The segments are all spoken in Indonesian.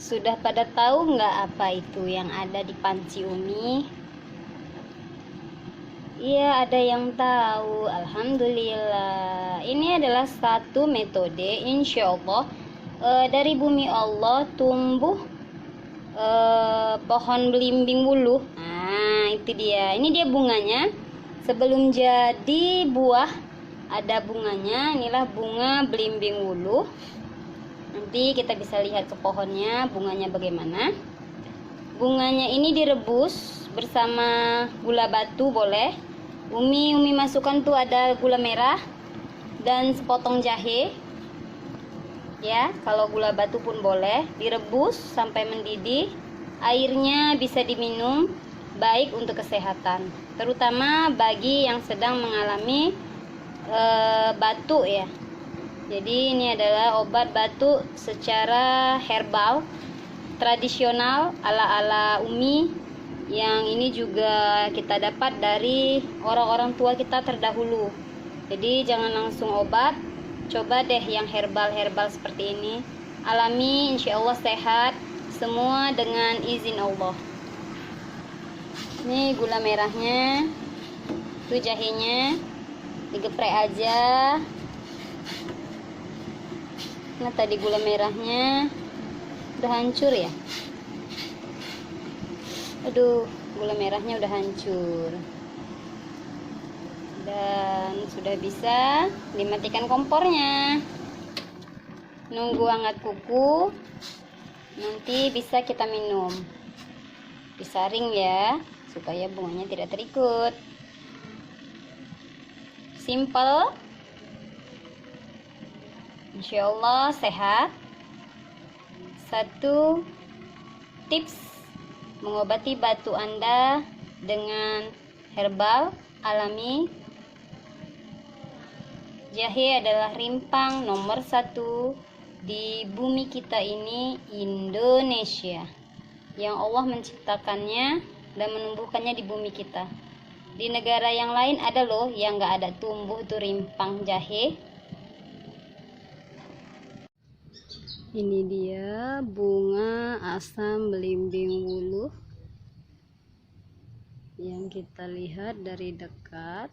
Sudah pada tahu nggak apa itu yang ada di panci Umi? Iya, ada yang tahu. Alhamdulillah. Ini adalah satu metode, insya Allah, dari bumi Allah tumbuh pohon belimbing wuluh. Nah, itu dia. Ini dia bunganya. Sebelum jadi buah, ada bunganya. Inilah bunga belimbing wuluh. Nanti kita bisa lihat ke pohonnya, bunganya bagaimana. Bunganya ini direbus bersama gula batu boleh. Umi masukkan tuh ada gula merah dan sepotong jahe. Ya, kalau gula batu pun boleh. Direbus sampai mendidih. Airnya bisa diminum, baik untuk kesehatan, terutama bagi yang sedang mengalami batuk ya. Jadi ini adalah obat batuk secara herbal, tradisional ala-ala Umi, yang ini juga kita dapat dari orang-orang tua kita terdahulu. Jadi jangan langsung obat, coba deh yang herbal-herbal seperti ini. Alami, insya Allah sehat, semua dengan izin Allah. Ini gula merahnya, itu jahenya, digeprek aja. Nah, tadi gula merahnya udah hancur ya. Aduh, gula merahnya udah hancur. Dan sudah bisa dimatikan kompornya. Nunggu hangat kuku. Nanti bisa kita minum. Disaring ya, supaya bunganya tidak terikut. Simple. Insya Allah sehat. Satu tips mengobati batuk Anda dengan herbal alami. Jahe adalah rimpang nomor 1 di bumi kita ini, Indonesia, yang Allah menciptakannya dan menumbuhkannya di bumi kita. Di negara yang lain ada loh yang gak ada tumbuh itu rimpang jahe. Ini dia bunga asam belimbing wuluh yang kita lihat dari dekat.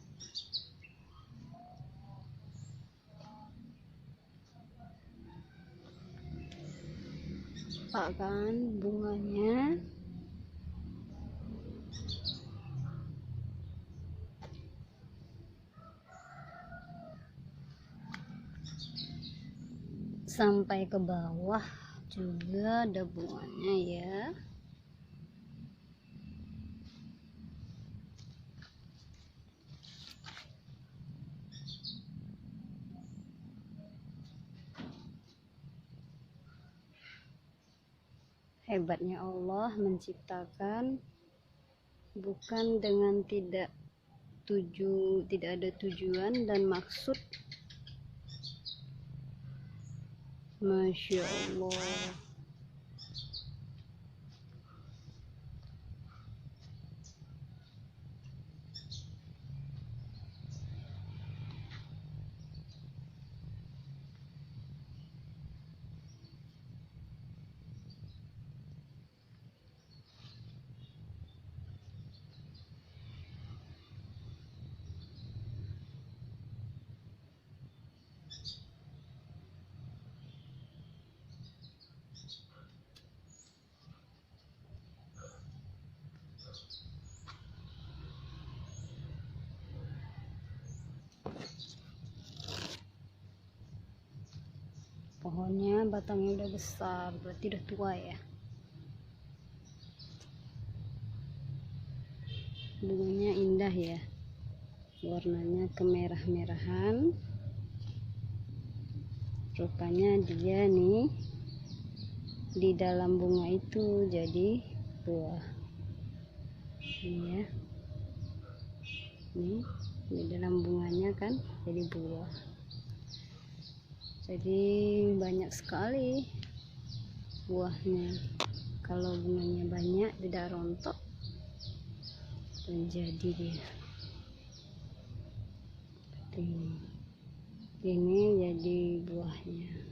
Pak kan bunganya. Sampai ke bawah juga ada bunganya ya. Hebatnya Allah menciptakan bukan dengan tidak ada tujuan dan maksud. Masya Allah. Pohonnya batangnya udah besar, berarti udah tua ya. Bunganya indah ya, warnanya kemerah-merahan. Rupanya dia nih di dalam bunga itu jadi buah. Ini ya, ini di dalam bunganya kan jadi buah. Jadi banyak sekali buahnya. Kalau bunganya banyak tidak rontok, menjadi dia seperti ini jadi buahnya.